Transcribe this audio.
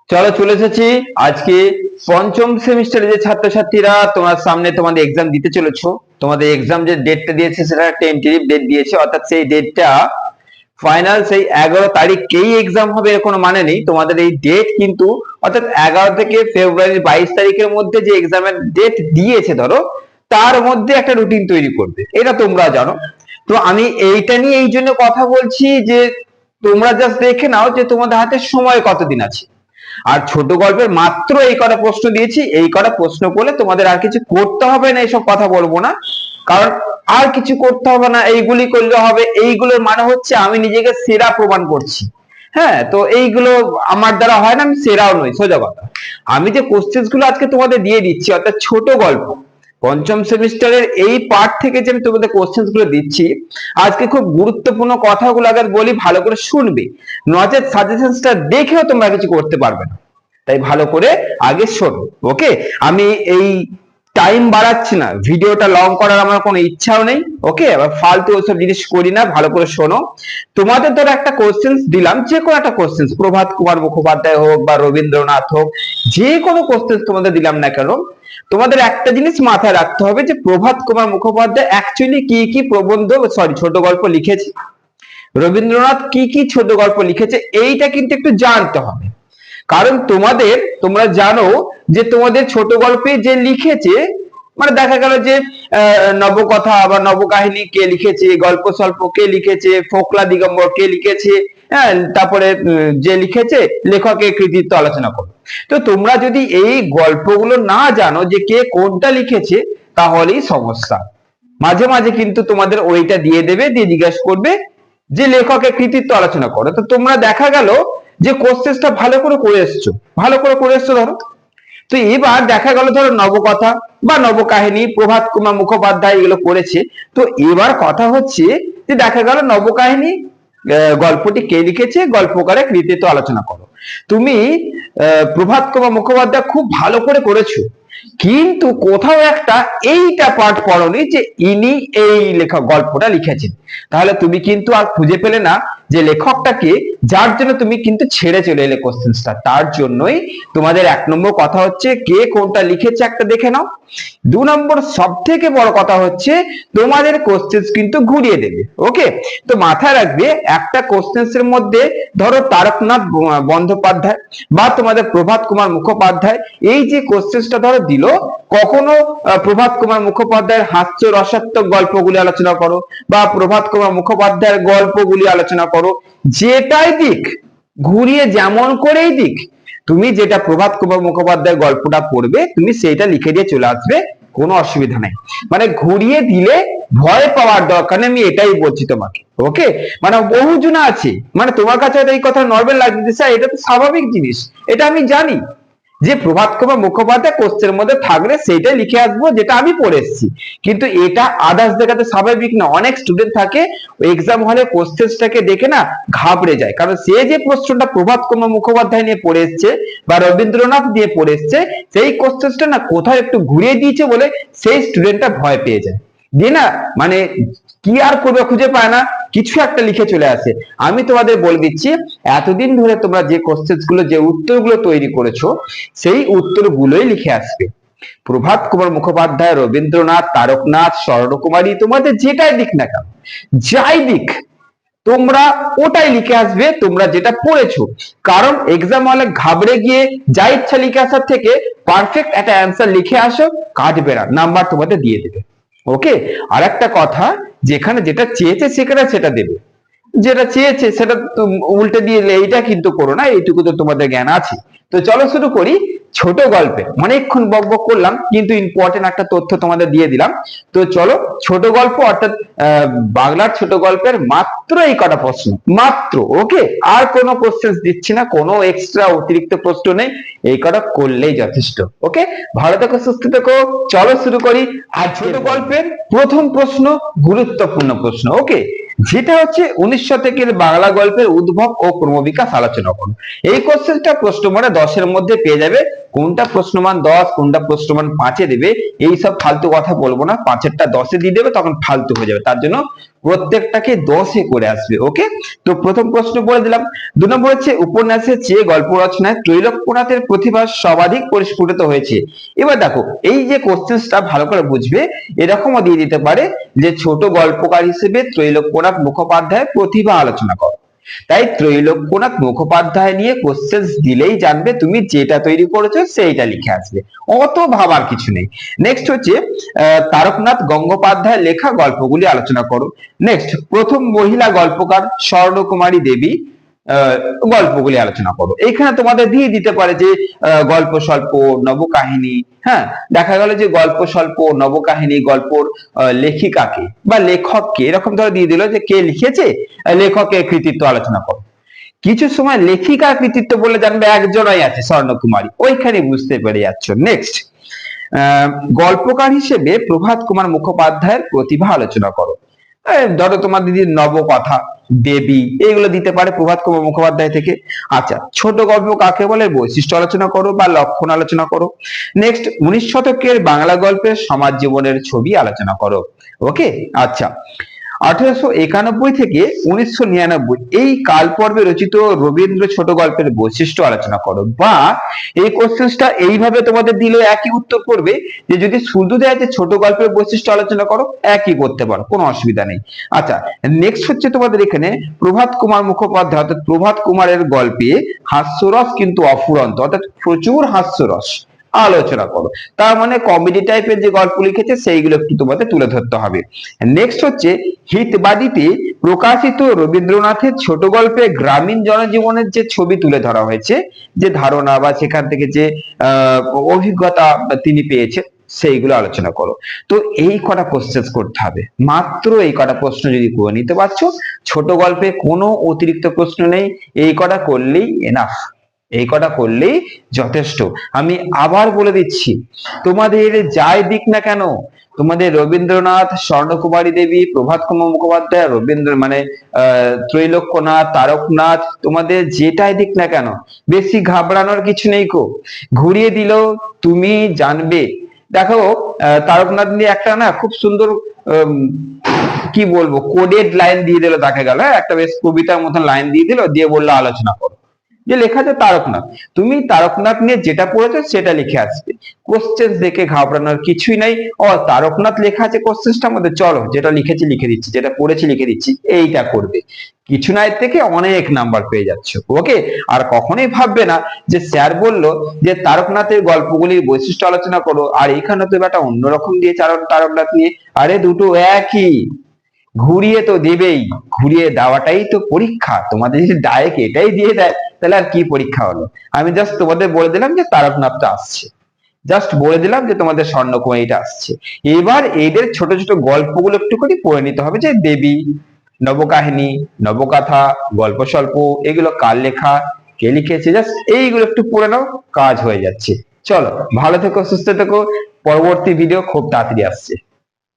চলো চলে এসেছি আজকে পঞ্চম সেমিস্টারে যে ছাত্রছাত্রীরা তোমার সামনে তোমাদের এক্সাম দিতে চলেছো। তোমাদের এক্সাম যে ডেটটা দিয়েছে সেটা টেন্টেটিভ ডেট দিয়েছে, অর্থাৎ সেই ডেটটা ফাইনাল সেই 11 তারিখেই এক্সাম হবে এর কোনো মানে নেই। তোমাদের এই ডেট কিন্তু অর্থাৎ 11 থেকে ফেব্রুয়ারি 22 তারিখের মধ্যে যে এক্সামের ডেট দিয়েছে ধরো, তার মধ্যে একটা রুটিন তৈরি করবে, এটা তোমরা জানো। তো আমি এইটা নিয়ে এই জন্য কথা বলছি যে তোমরা জাস্ট দেখে নাও যে তোমাদের হাতে সময় কতদিন আছে। আর ছোট গল্পের মাত্র এই কটা প্রশ্ন দিয়েছি, এই কটা প্রশ্ন করলে তোমাদের আর কিছু করতে হবে না, এইসব কথা বলবো না। কারণ আর কিছু করতে হবে না, এইগুলি করলে হবে। এইগুলোর মানে হচ্ছে আমি নিজেকে সেরা প্রমাণ করছি। হ্যাঁ, তো এইগুলো আমার দ্বারা হয় না, আমি সেরাও নই, সোজা কথা। আমি যে কোশ্চেন গুলো আজকে তোমাদের দিয়ে দিচ্ছি, অর্থাৎ ছোট গল্প পঞ্চম সেমিস্টারের এই পার্ট থেকে যে আমি তোমাদের কোশ্চেন গুলো দিচ্ছি, আজকে খুব গুরুত্বপূর্ণ কথাগুলো আগে বলি, ভালো করে শুনবে, নচেত সাজেশনসটা দেখেও তোমরা কিছু করতে পারবে না। তাই ভালো করে আগে শোনো, ওকে? আমি এই টাইম বাড়াচ্ছি না, ভিডিওটা লং করার আমার কোনো ইচ্ছাও নেই, ওকে? আবার ফালতু ওসব জিনিস করি না, ভালো করে শোনো। তোমাদের ধরো একটা কোশ্চেন দিলাম, যে কোনো একটা কোশ্চেন, প্রভাত কুমার মুখোপাধ্যায় হোক বা রবীন্দ্রনাথ হোক, যে কোনো কোশ্চেন তোমাদের দিলাম না কেন, তোমাদের একটা জিনিস মাথায় রাখতে হবে যে প্রভাত কুমার মুখোপাধ্যায় অ্যাকচুয়ালি কি কি প্রবন্ধ ছোট গল্প লিখেছে, রবীন্দ্রনাথ কি কি ছোট গল্প লিখেছে, এইটা কিন্তু একটু জানতে হবে। কারণ তোমরা জানো যে তোমাদের ছোট গল্পে যে লিখেছে, মানে দেখা গেল যে নবকথা বা নবকাহিনী কে লিখেছে, গল্প স্বল্প কে লিখেছে, ফোকলা দিগম্বর কে লিখেছে, হ্যাঁ, তারপরে যে লিখেছে লেখকের কৃতিত্ব আলোচনা করো। তো তোমরা যদি এই গল্পগুলো না জানো যে কে কোনটা লিখেছে, তাহলেই সমস্যা। মাঝে মাঝে কিন্তু তোমাদের ওইটা দিয়ে দেবে, দিয়ে জিজ্ঞাসা করবে যে লেখকের কৃতিত্ব আলোচনা করো। তো তোমরা দেখা গেল যে কোশ্চেনটা ভালো করে করে এসছো, ধরো। তো এবার দেখা গেল ধরো নবকথা বা নবকাহিনী প্রভাত কুমার মুখোপাধ্যায় এগুলো করেছে। তো এবার কথা হচ্ছে যে দেখা গেল নবকাহিনী গল্পটি কে লিখেছে, গল্পকারের কৃতিত্ব আলোচনা করো। তুমি প্রভাত কুমার মুখোপাধ্যায় খুব ভালো করে করেছো, কিন্তু কোথাও একটা এইটা পার্ট পড়োনি যে ইনি এই লেখক গল্পটা লিখেছেন। তাহলে তুমি কিন্তু আর খুঁজে পেলে না যে লেখকটাকে, যার জন্য তুমি কিন্তু ছেড়ে চলে এলে কোশ্চেনটা। তার জন্যই তোমাদের 1 নম্বর কথা হচ্ছে কে কোনটা লিখেছে একটা দেখে নাও। 2 নম্বর সব থেকে বড় কথা হচ্ছে তোমাদের কোশ্চেন কিন্তু ঘুরিয়ে দেবে, ওকে? তো মাথায় রাখবে একটা কোশ্চেন এর মধ্যে ধরো তারকনাথ বন্দ্যোপাধ্যায় বা তোমাদের প্রভাত কুমার মুখোপাধ্যায়, এই যে কোশ্চেনটা ধরো দিল, কখনো প্রভাত কুমার মুখোপাধ্যায়ের হাস্য রসাত্মক গল্পগুলি আলোচনা করো বা প্রভাত কুমার মুখোপাধ্যায়ের গল্পগুলি আলোচনা করো, যেটাই দিক ঘুরিয়ে যেমন করেই দিক, তুমি যেটা প্রভাত কুমার মুখোপাধ্যায়ের গল্পটা পড়বে তুমি সেইটা লিখে দিয়ে চলে আসবে, কোনো অসুবিধা নেই। মানে ঘুরিয়ে দিলে ভয় পাওয়ার দরকার নেই, আমি এটাই বলছি তোমাকে, ওকে? মানে বহুজনা আছে, মানে তোমার কাছে এই কথা নর্মাল লাগছে, স্যার এটা তো স্বাভাবিক জিনিস, এটা আমি জানি যে প্রভাত কুমার মুখোপাধ্যায় কোশ্চেনের মধ্যে থাকলে সেইটাই লিখে আসবো যেটা আমি পড়ে এসেছি। কিন্তু এটা আদার্স দেখাতে স্বাভাবিক না। অনেক স্টুডেন্ট থাকে এক্সাম হলে কোশ্চেনটাকে দেখে না ঘাবড়ে যায়, কারণ সে যে প্রশ্নটা প্রভাত কুমার মুখোপাধ্যায় নিয়ে পড়ে এসছে বা রবীন্দ্রনাথ দিয়ে পড়ে এসছে, সেই কোশ্চেনটা না কোথাও একটু ঘুরিয়ে দিয়েছে বলে সেই স্টুডেন্টটা ভয় পেয়ে যায়, দিয়ে না মানে কি আর করবে খুঁজে পায় না, কিছু একটা লিখে চলে আসে। আমি তোমাদের বলে দিচ্ছি, এতদিন ধরে তোমরা যে কোশ্চেন গুলো, যে উত্তরগুলো তৈরি করেছো, সেই উত্তরগুলোই লিখে আসবে। প্রভাত কুমার মুখোপাধ্যায়, রবীন্দ্রনাথ, তারকনাথ, স্বর্ণকুমারী, তোমাদের যেটাই দিক না কেন, যাই দিক, তোমরা ওটাই লিখে আসবে তোমরা যেটা পড়েছো। কারণ এক্সাম হলে ঘাবড়ে গিয়ে যা ইচ্ছা লিখে আসার থেকে পারফেক্ট একটা অ্যান্সার লিখে আসো, কাটবে না, নাম্বার তোমাদের দিয়ে দেবে, ওকে? আর একটা কথা, যেখানে যেটা চেয়েছে সেখানে সেটা দেবে, যেটা চেয়েছে সেটা উল্টে দিয়ে এইটা কিন্তু করো না, এইটুকু তো তোমাদের জ্ঞান আছে। তো চলো শুরু করি ছোট গল্পে। অনেকক্ষণ বকবক করলাম, কিন্তু ইম্পর্টেন্ট একটা তথ্য তোমাদের দিয়ে দিলাম। তো চলো ছোট গল্প অর্থাৎ বাংলার ছোট গল্পের মাত্র এই কটা প্রশ্ন, মাত্র, ওকে? আর কোনো কোশ্চেন দিচ্ছি না, কোনো এক্সট্রা অতিরিক্ত প্রশ্ন নেই, এই কটা করলেই যথেষ্ট, ওকে? ভালো থেকো, সুস্থ থেকো। চলো শুরু করি। আর ছোট গল্পের প্রথম প্রশ্ন, গুরুত্বপূর্ণ প্রশ্ন, ওকে? যেটা হচ্ছে 19 শতকের বাংলা গল্পের উদ্ভব ও ক্রমবিকাশ আলোচনা করো। এই কোশ্চেনটা প্রশ্নমানে 10-এর মধ্যে পেয়ে যাবে। কোনটা প্রশ্নমান 10, কোনটা প্রশ্নমান 5-এ দেবে, এইসব ফালতু কথা বলবো না। 5-এরটা 10-এ দিয়ে দেবে, তখন ফালতু হয়ে যাবে। তার জন্য প্রত্যেকটাকে 10-এ করে আসবে। ওকে, তো প্রথম প্রশ্ন বলে দিলাম। 2 নম্বর হচ্ছে উপন্যাসের চেয়ে গল্প রচনায় ত্রৈলোক্যনাথের প্রতিভা সর্বাধিক পরিস্ফুটিত হয়েছে। এবার দেখো এই যে কোশ্চেনটা ভালো করে বুঝবে, এরকমও দিয়ে দিতে পারে যে ছোট গল্পকার হিসেবে ত্রৈলোক্যনাথ মুখোপাধ্যায়ের প্রতিভা আলোচনা করো। তাই ত্রৈলোক্যনাথ মুখোপাধ্যায় নিয়ে কোশ্চেন দিলেই জানবে তুমি যেটা তৈরি করেছো সেইটা লিখে আসবে, অত ভাবার কিছু নেই। নেক্সট হচ্ছে তারকনাথ গঙ্গোপাধ্যায়ের লেখা গল্পগুলি আলোচনা করো। নেক্সট প্রথম মহিলা গল্পকার স্বর্ণকুমারী দেবী গল্পগুলি আলোচনা করো। এখানে তোমাদের দিয়ে দিতে পারে যে গল্প স্বল্প, নবকাহিনী। হ্যাঁ, দেখা গেল যে গল্প স্বল্প, নবকাহিনী, গল্পর লেখিকাকে বা লেখককে এরকম ধরে দিয়ে দিল যে কে লিখেছে, লেখকের কৃতিত্ব আলোচনা করো। কিছু সময় লেখিকার কৃতিত্ব বলে জানবে একজনই আছে, স্বর্ণকুমারী, ওইখানে বুঝতে পেরে যাচ্ছ। নেক্সট গল্পকার হিসেবে প্রভাত কুমার মুখোপাধ্যায়ের প্রতিভা আলোচনা করো। ধরো তোমার দিদির নবকথা, দেবী, এগুলো দিতে পারে প্রভাত কুমার মুখোপাধ্যায় থেকে। আচ্ছা, ছোট গল্প কাকে বলে বৈশিষ্ট্য আলোচনা করো বা লক্ষণ আলোচনা করো। নেক্সট 19 শতকের বাংলা গল্পের সমাজ জীবনের ছবি আলোচনা করো। ওকে, আচ্ছা 1891 থেকে 1999 এই কাল পর্বে রচিত রবীন্দ্র ছোট গল্পের বৈশিষ্ট্য আলোচনা করো। বা এই কোশ্চেনটা এইভাবে তোমাদের দিলে একই উত্তর করবে, যে যদি শুধু দেয় যে ছোট গল্পের বৈশিষ্ট্য আলোচনা করো, একই করতে পারো, কোনো অসুবিধা নেই। আচ্ছা, নেক্সট হচ্ছে তোমাদের এখানে প্রভাত কুমার মুখোপাধ্যায় অর্থাৎ প্রভাত কুমারের গল্পে হাস্যরস কিন্তু অফুরন্ত, অর্থাৎ প্রচুর হাস্যরস আলোচনা করো। তার মানে কমেডি টাইপের যে গল্প লিখেছে সেইগুলো একটু তোমাদের তুলে ধরতে হবে। নেক্সট হচ্ছে হিতবাদীতে প্রকাশিত রবীন্দ্রনাথের ছোট গল্পে গ্রামীণ জনজীবনের যে ছবি তুলে ধরা হয়েছে, যে ধারণা বা সেখান থেকে যে অভিজ্ঞতা তিনি পেয়েছেন, সেইগুলো আলোচনা করো। তো এই কটা কোশ্চেন করতে হবে, মাত্র এই কটা প্রশ্ন যদি করে নিতে পারছো, ছোট গল্পে কোনো অতিরিক্ত প্রশ্ন নেই, এই কটা করলেই এনাফ, এই কটা করলেই যথেষ্ট। আমি আবার বলে দিচ্ছি, তোমাদের যাই দিক না কেন, তোমাদের রবীন্দ্রনাথ, স্বর্ণকুমারী দেবী, প্রভাত কুমার মুখোপাধ্যায়, রবীন্দ্র মানে ত্রৈলোক্যনাথ, তারকনাথ, তোমাদের যেটাই দিক না কেন, বেশি ঘাবড়ানোর কিছু নেই কো, ঘুরিয়ে দিলেও তুমি জানবে। দেখো তারকনাথ নিয়ে একটা না খুব সুন্দর কি বলবো কোডেড লাইন দিয়ে দিল, দেখা গেল একটা বেশ কবিতার মতন লাইন দিয়ে দিল, দিয়ে বললো আলোচনা করো, যে লেখা আছে তারকনাথ, তুমি তারকনাথ নিয়ে যেটা পড়েছো সেটা লিখে আসবে, কোশ্চেন দেখে ঘাবড়ানোর কিছুই নাই। ও তারকনাথ লেখা আছে কোশ্চেনটার মধ্যে, চলো যেটা লিখেছি লিখে দিচ্ছি, যেটা পড়েছি লিখে দিচ্ছি, এইটা করবে, কিছু না এর থেকে অনেক নাম্বার পেয়ে যাচ্ছ। ওকে, আর কখনোই ভাববে না যে স্যার বললো যে তারকনাথের গল্পগুলির বৈশিষ্ট্য আলোচনা করো, আর এখানে তো একটা অন্যরকম দিয়ে তারকনাথ নিয়ে, আরে দুটো একই, ঘুরিয়ে তো দেবেই, ঘুরিয়ে দেওয়াটাই তো পরীক্ষা। তোমাদের যদি ডাইরেক্ট এটাই দিয়ে দেয় তাহলে আর কি পরীক্ষা হলো। আমি জাস্ট তোমাদের বলে দিলাম যে তারকনাথটা আসছে, জাস্ট বলে দিলাম যে তোমাদের স্বর্ণকুমারীটা আসছে। এবার এদের ছোট ছোট গল্পগুলো একটু করে পড়ে নিতে হবে, যে দেবী, নবকাহিনী, নবকথা, গল্প স্বল্প, এগুলো কার লেখা, কে লিখেছে, জাস্ট এইগুলো একটু পড়ে নাও, কাজ হয়ে যাচ্ছে। চলো ভালো থেকো, সুস্থ থেকো, পরবর্তী ভিডিও খুব তাড়াতাড়ি আসছে।